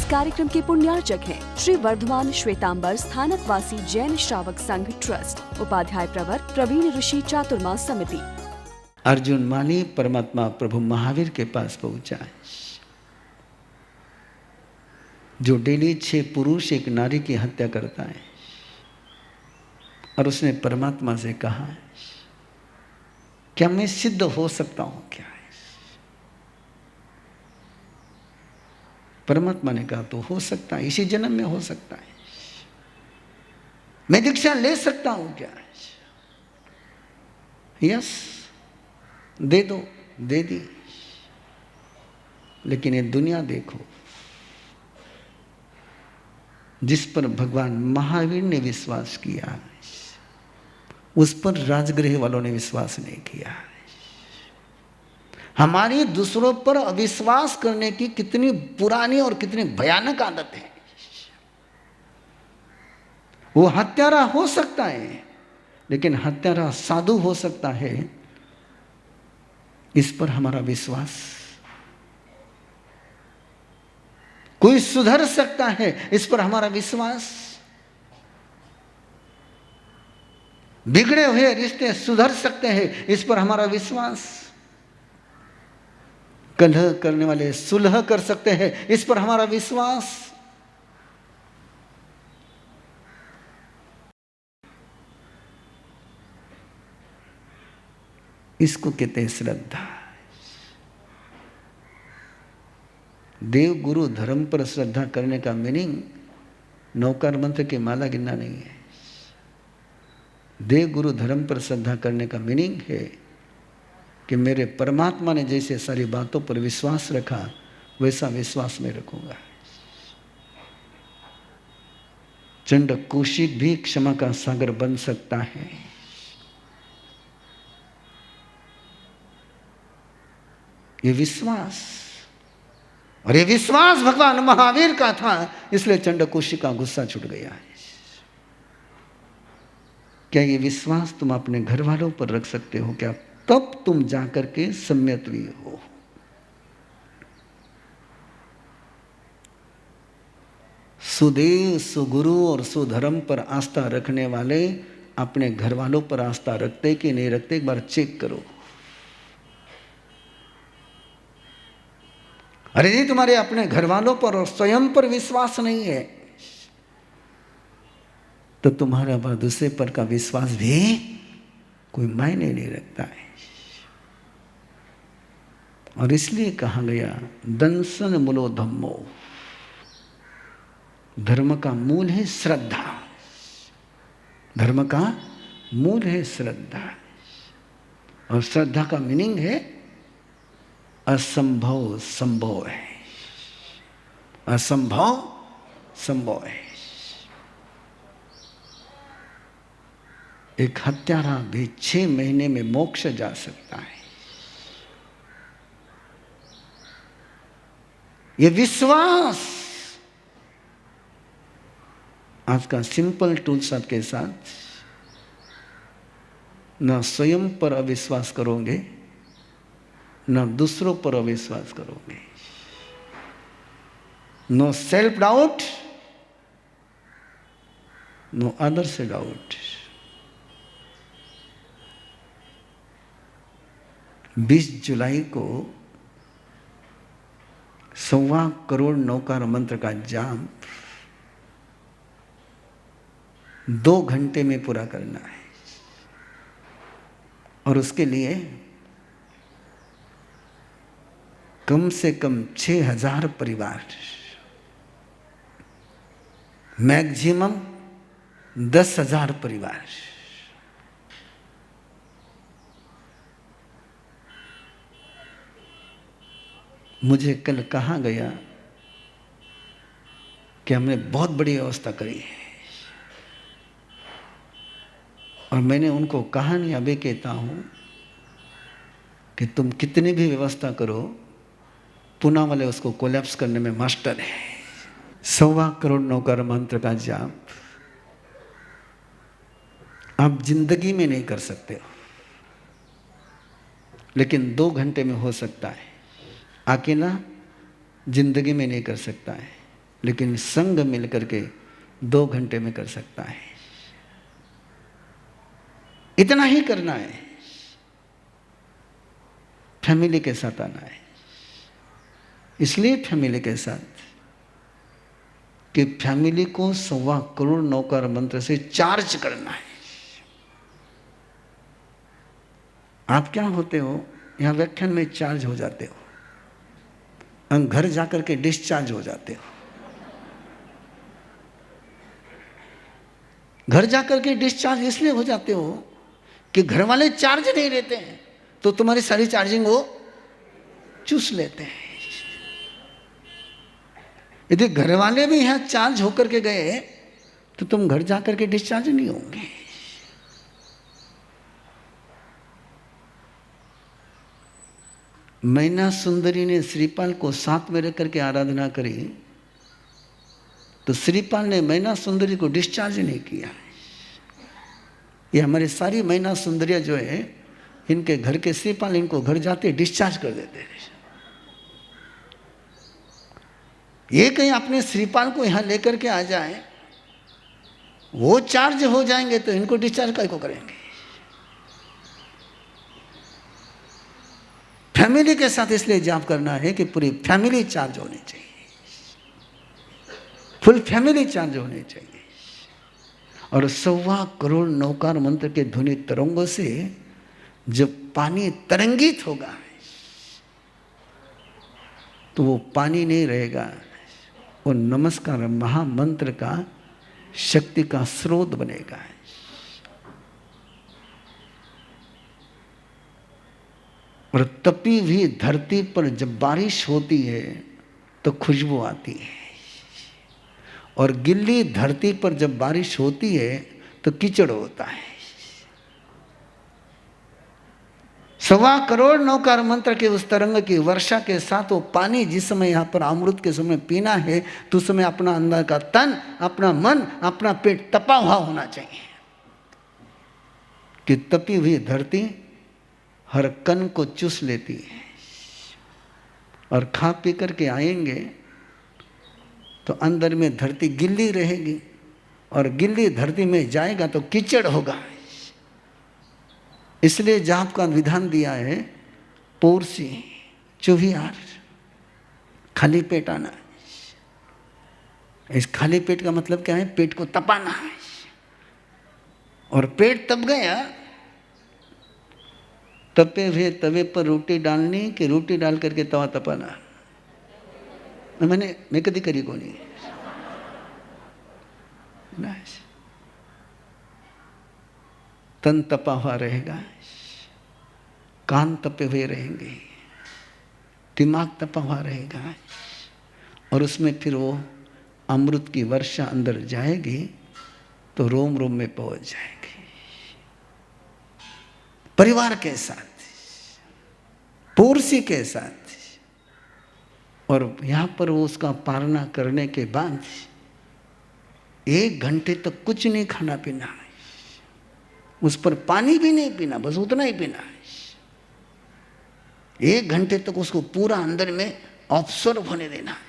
कार्यक्रम के पुण्यार्चक हैं श्री वर्धमान श्वेतांबर स्थानकवासी जैन श्रावक संघ ट्रस्ट, उपाध्याय प्रवर प्रवीण ऋषि चातुर्मास समिति। अर्जुन मानी परमात्मा प्रभु महावीर के पास पहुंचा है, जो डेली 6 पुरुष 1 नारी की हत्या करता है। और उसने परमात्मा से कहा, क्या मैं सिद्ध हो सकता हूं क्या? परमात्मा ने कहा, तो हो सकता है, इसी जन्म में हो सकता है। मैं दीक्षा ले सकता हूं क्या? यस, दे दो, दे दी। लेकिन ये दुनिया देखो, जिस पर भगवान महावीर ने विश्वास किया, उस पर राजगृह वालों ने विश्वास नहीं किया। हमारी दूसरों पर अविश्वास करने की कितनी पुरानी और कितनी भयानक आदत है। वो हत्यारा हो सकता है, लेकिन हत्यारा साधु हो सकता है, इस पर हमारा विश्वास। कोई सुधर सकता है, इस पर हमारा विश्वास। बिगड़े हुए रिश्ते सुधर सकते हैं, इस पर हमारा विश्वास। कलह करने वाले सुलह कर सकते हैं, इस पर हमारा विश्वास। इसको कहते हैं श्रद्धा। देव गुरु धर्म पर श्रद्धा करने का मीनिंग नौकार मंत्र की माला गिनना नहीं है। देव गुरु धर्म पर श्रद्धा करने का मीनिंग है कि मेरे परमात्मा ने जैसे सारी बातों पर विश्वास रखा, वैसा विश्वास मैं रखूंगा। चंड कौशिक भी क्षमा का सागर बन सकता है। ये विश्वास, और ये विश्वास भगवान महावीर का था, इसलिए चंड कौशिक का गुस्सा छूट गया है। क्या ये विश्वास तुम अपने घर वालों पर रख सकते हो क्या? तब तुम जाकर के सम्यक्वी हो। सुदेव, सुगुरु और सुधर्म पर आस्था रखने वाले अपने घर वालों पर आस्था रखते कि नहीं रखते, एक बार चेक करो। अरे जी, तुम्हारे अपने घर वालों पर और स्वयं पर विश्वास नहीं है, तो तुम्हारा बाद दूसरे पर का विश्वास भी कोई मायने नहीं रखता है। और इसलिए कहा गया, दंसन मूलो धम्मो, धर्म का मूल है श्रद्धा। धर्म का मूल है श्रद्धा, और श्रद्धा का मीनिंग है असंभव संभव है। असंभव संभव है। एक हत्यारा भी 6 महीने में मोक्ष जा सकता है। ये विश्वास आज का सिंपल टूल्स आपके साथ, ना स्वयं पर अविश्वास करोगे, ना दूसरों पर अविश्वास करोगे। No self doubt, no other से डाउट। 20 जुलाई को 1.25 करोड़ नौकार मंत्र का जाप 2 घंटे में पूरा करना है। और उसके लिए कम से कम 6000 परिवार, मैक्सिमम 10,000 परिवार, मुझे कल कहा गया कि हमने बहुत बड़ी व्यवस्था करी है। और मैंने उनको कहा, नहीं, अभी कहता हूं कि तुम कितनी भी व्यवस्था करो, पुणे वाले उसको कोलैप्स करने में मास्टर है। 1.25 करोड़ नौकर मंत्र का जाप आप जिंदगी में नहीं कर सकते हो, लेकिन 2 घंटे में हो सकता है। अकेला जिंदगी में नहीं कर सकता है, लेकिन संग मिलकर के 2 घंटे में कर सकता है। इतना ही करना है, फैमिली के साथ आना है। इसलिए फैमिली के साथ कि फैमिली को 1.25 करोड़ नौकार मंत्र से चार्ज करना है। आप क्या होते हो, यहां व्याख्यान में चार्ज हो जाते हो, हम घर जाकर के डिस्चार्ज हो जाते हो। घर जाकर के डिस्चार्ज इसलिए हो जाते हो कि घर वाले चार्ज नहीं लेते हैं, तो तुम्हारी सारी चार्जिंग वो चूस लेते हैं। यदि घर वाले भी यहां चार्ज होकर के गए तो तुम घर जाकर के डिस्चार्ज नहीं होंगे। मैना सुंदरी ने श्रीपाल को साथ में रख करके आराधना करी, तो श्रीपाल ने मैना सुंदरी को डिस्चार्ज नहीं किया। ये हमारी सारी मैना सुंदरियां जो है, इनके घर के श्रीपाल इनको घर जाते डिस्चार्ज कर देते हैं। ये कहीं अपने श्रीपाल को यहां लेकर के आ जाए, वो चार्ज हो जाएंगे तो इनको डिस्चार्ज काय को करेंगे। फैमिली के साथ इसलिए जाप करना है कि पूरी फैमिली चार्ज होनी चाहिए, फुल फैमिली चार्ज होनी चाहिए। और 1.25 करोड़ नौकार मंत्र के ध्वनि तरंगों से जब पानी तरंगित होगा तो वो पानी नहीं रहेगा, वो नमस्कार महामंत्र का शक्ति का स्रोत बनेगा। और तपी हुई धरती पर जब बारिश होती है तो खुशबू आती है, और गिल्ली धरती पर जब बारिश होती है तो कीचड़ होता है। 1.25 करोड़ नौकार मंत्र के उस तरंग की वर्षा के साथ वो पानी जिस समय यहां पर अमृत के समय पीना है, तो उस समय अपना अंदर का तन, अपना मन, अपना पेट तपा हुआ होना चाहिए कि तपी हुई धरती हर कण को चूस लेती है। और खा पी करके आएंगे तो अंदर में धरती गिल्ली रहेगी, और गिल्ली धरती में जाएगा तो कीचड़ होगा। इसलिए जाप का विधान दिया है, पोरसी चुभियार, खाली पेट आना। इस खाली पेट का मतलब क्या है? पेट को तपाना है। और पेट तप गया, तपे हुए तवे पर रोटी डालनी कि रोटी डाल करके तवा तपाना। मैं कभी करी को नहीं। तन तपा हुआ रहेगा, कान तपे हुए रहेंगे, दिमाग तपा हुआ रहेगा, और उसमें फिर वो अमृत की वर्षा अंदर जाएगी तो रोम रोम में पहुंच जाएगी। परिवार के साथ, पुरुषी के साथ, और यहां पर वो उसका पालना करने के बाद 1 घंटे तक कुछ नहीं खाना पीना है, उस पर पानी भी नहीं पीना, बस उतना ही पीना है। 1 घंटे तक उसको पूरा अंदर में ऑब्जर्व होने देना है।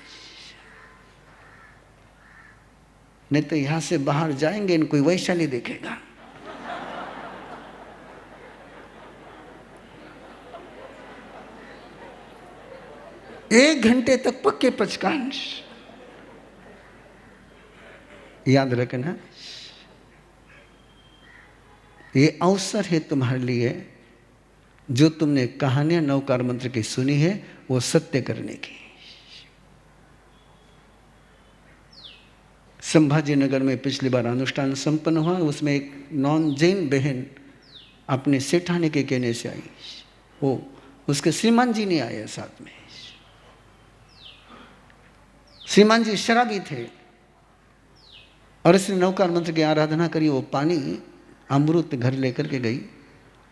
नहीं तो यहां से बाहर जाएंगे, इनको कोई वैशाली देखेगा। एक घंटे तक पक्के पचकांश। याद रखना, ये अवसर है तुम्हारे लिए, जो तुमने कहानियां नवकार मंत्र की सुनी है वो सत्य करने की। संभाजी नगर में पिछली बार अनुष्ठान संपन्न हुआ, उसमें एक नॉन जैन बहन अपने सेठानी के कहने से आई, वो उसके श्रीमान जी नहीं आए साथ में। श्रीमान जी शराबी थे, और इसने नवकार मंत्र की आराधना करी। वो पानी अमृत घर लेकर के गई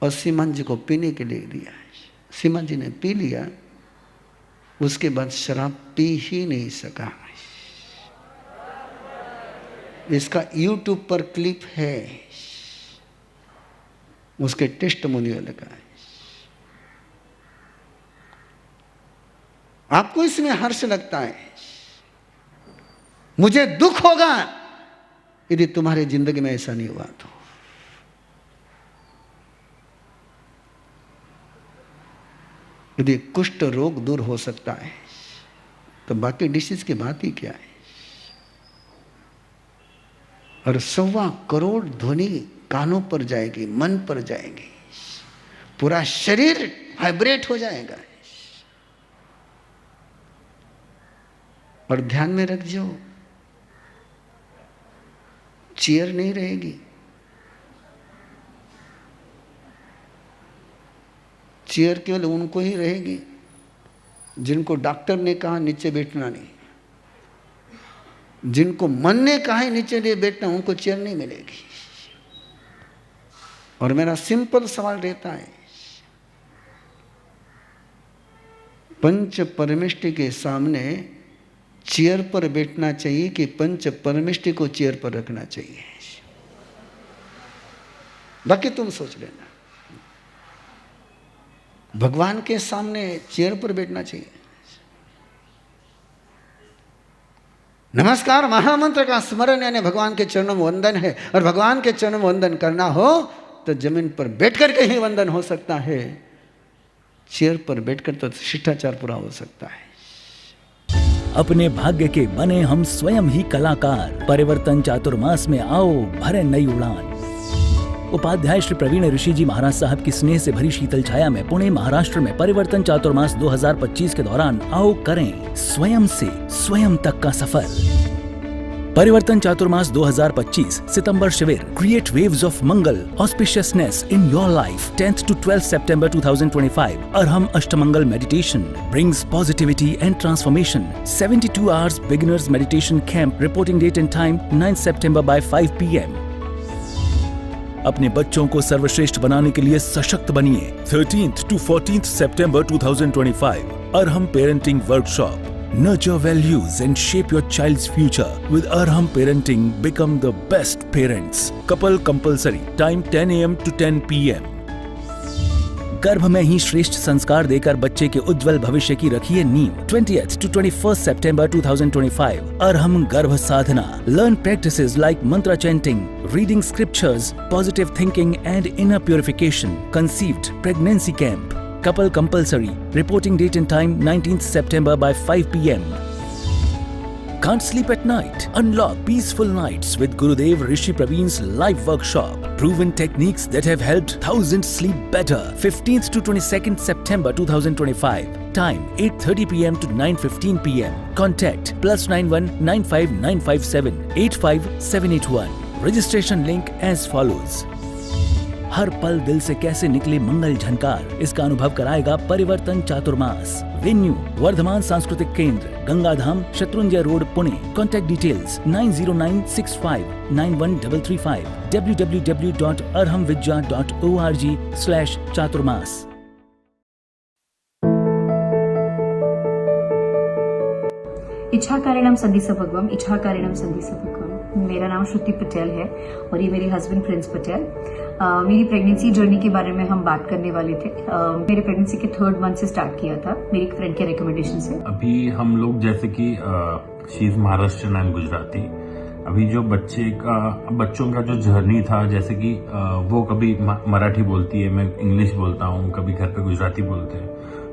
और श्रीमान जी को पीने के लिए दिया। श्रीमान जी ने पी लिया, उसके बाद शराब पी ही नहीं सका। इसका YouTube पर क्लिप है, उसके टेस्टिमोनियल का है। आपको इसमें हर्ष लगता है, मुझे दुख होगा यदि तुम्हारी जिंदगी में ऐसा नहीं हुआ तो। यदि कुष्ठ रोग दूर हो सकता है तो बाकी डिसीज की बात ही क्या है। और 1.25 करोड़ ध्वनि कानों पर जाएगी, मन पर जाएगी, पूरा शरीर वाइब्रेट हो जाएगा। और ध्यान में रखियो, चेयर नहीं रहेगी, चेयर केवल उनको ही रहेगी जिनको डॉक्टर ने कहा नीचे बैठना नहीं, जिनको मन ने कहा है नीचे नहीं बैठना, उनको चेयर नहीं मिलेगी। और मेरा सिंपल सवाल रहता है, पंच परमेष्टि के सामने चेयर पर बैठना चाहिए कि पंच परमेष्टि को चेयर पर रखना चाहिए? बाकी तुम सोच लेना। भगवान के सामने चेयर पर बैठना चाहिए। नमस्कार महामंत्र का स्मरण यानी भगवान के चरणों में वंदन है, और भगवान के चरणों में वंदन करना हो तो जमीन पर बैठ करके ही वंदन हो सकता है, चेयर पर बैठकर तो शिष्टाचार पूरा हो सकता है। अपने भाग्य के बने हम स्वयं ही कलाकार, परिवर्तन चातुर्मास में आओ भरे नई उड़ान। उपाध्याय श्री प्रवीण ऋषि जी महाराज साहब की स्नेह से भरी शीतल छाया में पुणे महाराष्ट्र में परिवर्तन चातुर्मास 2025 के दौरान आओ करें स्वयं से स्वयं तक का सफर। परिवर्तन चातुर्मास 2025 सितंबर शिविर क्रिएट वेव्स ऑफ मंगल auspiciousness in your life 10th to 12th September 2025 Arham Ashtamangal meditation brings positivity and transformation 72 hours beginners meditation camp reporting date and time 9th September by 5 PM। अपने बच्चों को सर्वश्रेष्ठ बनाने के लिए सशक्त बनिए 13th to 14th September 2025 Arham parenting workshop Nurture values and shape your child's future with Arham Parenting. Become the best parents. Couple compulsory. Time 10 AM to 10 PM. गर्भ में ही श्रेष्ठ संस्कार देकर बच्चे के उज्जवल भविष्य की रखिए नींव 20th to 21st September 2025 Arham गर्भ साधना. Learn practices like mantra chanting, reading scriptures, positive thinking and inner purification. Conceived pregnancy camp. Couple compulsory. Reporting date and time 19th September by 5 PM. Can't sleep at night? Unlock peaceful nights with Gurudev Rishi Praveen's live workshop. Proven techniques that have helped thousands sleep better. 15th to 22nd September 2025. Time 8:30 PM to 9:15 PM. Contact +91 95 957 85781. Registration link as follows. हर पल दिल से कैसे निकले मंगल झनकार, इसका अनुभव कराएगा परिवर्तन चातुर्मास। Venue Vardhaman सांस्कृतिक केंद्र, Gangadham, Shatrunjay road, Pune. Contact details 9096591335 www.arhamvidya.org/chaturmas। इच्छाकारिणम संधिसा भगवम, इच्छाकारिणम संधिसा भगवम। मेरा नाम श्रुति पटेल है और ये मेरे हस्बैंड प्रिंस पटेल। मेरी प्रेगनेंसी जर्नी के बारे में हम बात करने वाले थे। मेरे प्रेगनेंसी के 3rd मंथ से स्टार्ट किया था मेरी एक फ्रेंड के रिकमेंडेशन से। अभी हम लोग जैसे कि she is Maharashtrian and Gujarati, अभी जो बच्चों का जो जर्नी था, जैसे कि वो कभी मराठी बोलती है, मैं इंग्लिश बोलता हूँ, कभी घर पे गुजराती बोलते हैं,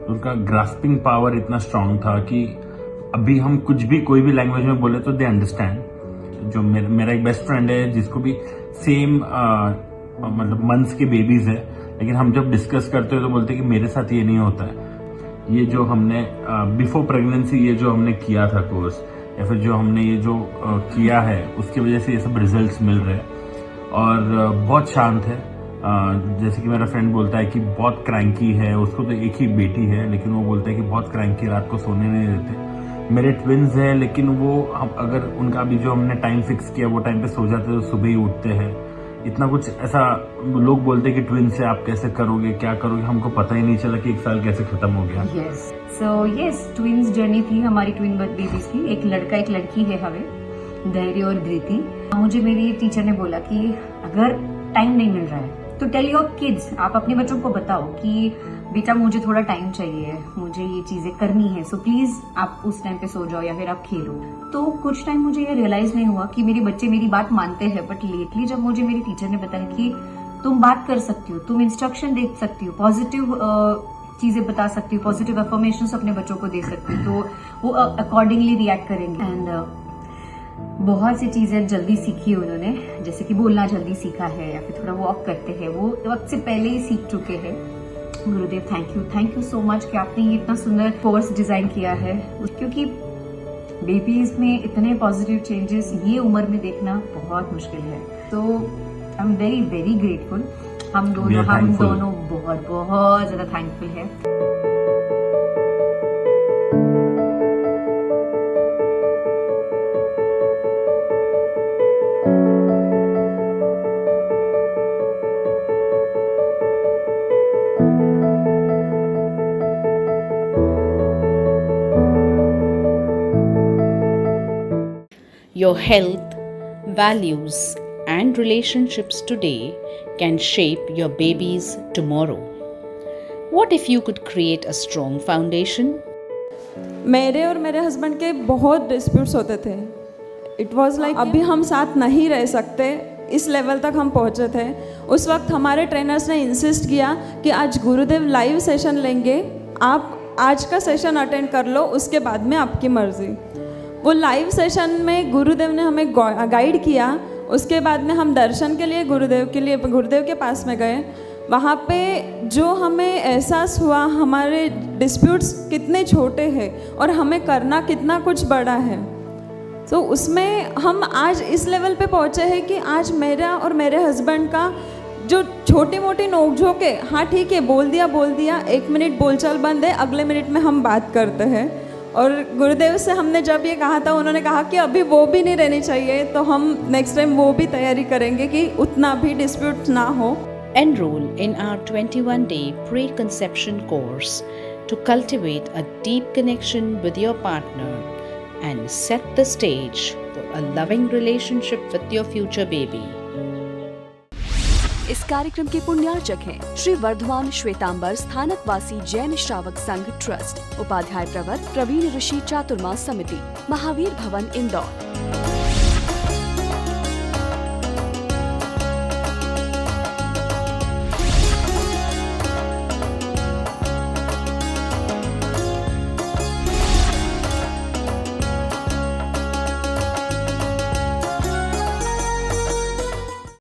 तो उनका ग्रास्पिंग पावर इतना स्ट्रांग था कि अभी हम कुछ भी कोई भी लैंग्वेज में बोले तो दे अंडरस्टैंड। जो मेरा एक बेस्ट फ्रेंड है जिसको भी सेम मतलब मंथ्स के बेबीज है, लेकिन हम जब डिस्कस करते हैं तो बोलते हैं कि मेरे साथ ये नहीं होता है। ये जो हमने बिफोर प्रेगनेंसी ये जो हमने किया था कोर्स, या फिर जो हमने ये जो किया है, उसकी वजह से ये सब रिजल्ट्स मिल रहे हैं और बहुत शांत है। जैसे कि मेरा फ्रेंड बोलता है कि बहुत क्रैंकी है, उसको तो एक ही बेटी है, लेकिन वो बोलता है कि बहुत क्रैंकी, रात को सोने नहीं देते। मेरे ट्विन्स हैं, लेकिन वो हम अगर उनका अभी जो हमने टाइम फिक्स किया वो टाइम पे सो जाते हैं तो सुबह ही उठते हैं। इतना कुछ ऐसा लोग बोलते हैं कि ट्विन्स से आप कैसे करोगे, क्या करोगे, हमको पता ही नहीं चला कि 1 साल कैसे खत्म हो गया। यस ट्विन्स जर्नी थी हमारी, ट्विन बेबीज की, एक लड़का एक लड़की है हमें, धैर्य और धृति। मुझे मेरी टीचर ने बोला कि अगर टाइम नहीं मिल रहा है तो टेल योर किड्स, आप अपने बच्चों को बताओ कि बेटा मुझे थोड़ा टाइम चाहिए, मुझे ये चीजें करनी है, सो प्लीज आप उस टाइम पे सो जाओ या फिर आप खेलो। तो कुछ टाइम मुझे ये रियलाइज नहीं हुआ कि मेरे बच्चे मेरी बात मानते हैं, बट लेटली जब मुझे मेरी टीचर ने बताया कि तुम बात कर सकती हो, तुम इंस्ट्रक्शन दे सकती हो, पॉजिटिव चीजें बता सकती हो, पॉजिटिव अफर्मेशन अपने बच्चों को दे सकती हो, तो वो अकॉर्डिंगली रिएक्ट करेंगे। एंड बहुत सी चीजें जल्दी सीखी उन्होंने, जैसे कि बोलना जल्दी सीखा है या फिर थोड़ा वॉक करते हैं, वो वक्त से पहले ही सीख चुके हैं। गुरुदेव थैंक यू सो मच कि आपने ये इतना सुंदर कोर्स डिजाइन किया है, क्योंकि बेबीज में इतने पॉजिटिव चेंजेस ये उम्र में देखना बहुत मुश्किल है। तो I am very very grateful. हम दोनों बहुत बहुत ज्यादा थैंकफुल है। Your health, values, and relationships today can shape your baby's tomorrow. What if you could create a strong foundation? मेरे और मेरे हस्बैंड के बहुत डिस्प्यूट्स होते थे। इट वॉज लाइक अभी हम साथ नहीं रह सकते, इस लेवल तक हम पहुँचे थे। उस वक्त हमारे ट्रेनर्स ने इंसिस्ट किया कि आज गुरुदेव लाइव सेशन लेंगे, आप आज का सेशन अटेंड कर लो, उसके बाद में आपकी मर्जी। वो लाइव सेशन में गुरुदेव ने हमें गाइड किया। उसके बाद में हम दर्शन के लिए गुरुदेव के पास में गए। वहाँ पे जो हमें एहसास हुआ हमारे डिस्प्यूट्स कितने छोटे हैं और हमें करना कितना कुछ बड़ा है, तो उसमें हम आज इस लेवल पे पहुँचे हैं कि आज मेरा और मेरे हस्बैंड का जो छोटी मोटी नोकझोंक है, हाँ ठीक है बोल दिया, 1 मिनट बोलचाल बंद है, अगले मिनट में हम बात करते हैं। और गुरुदेव से हमने जब ये कहा था, उन्होंने कहा कि अभी वो भी नहीं रहनी चाहिए, तो हम नेक्स्ट टाइम वो भी तैयारी करेंगे कि उतना भी डिस्प्यूट ना हो। Enroll in our 21-day pre-conception course to cultivate a deep connection with your partner and set the stage for a loving relationship with your future baby. इस कार्यक्रम के पुण्यार्चक हैं श्री वर्धमान श्वेतांबर स्थानकवासी जैन श्रावक संघ ट्रस्ट, उपाध्याय प्रवर प्रवीण ऋषि चातुर्मास समिति, महावीर भवन इंदौर।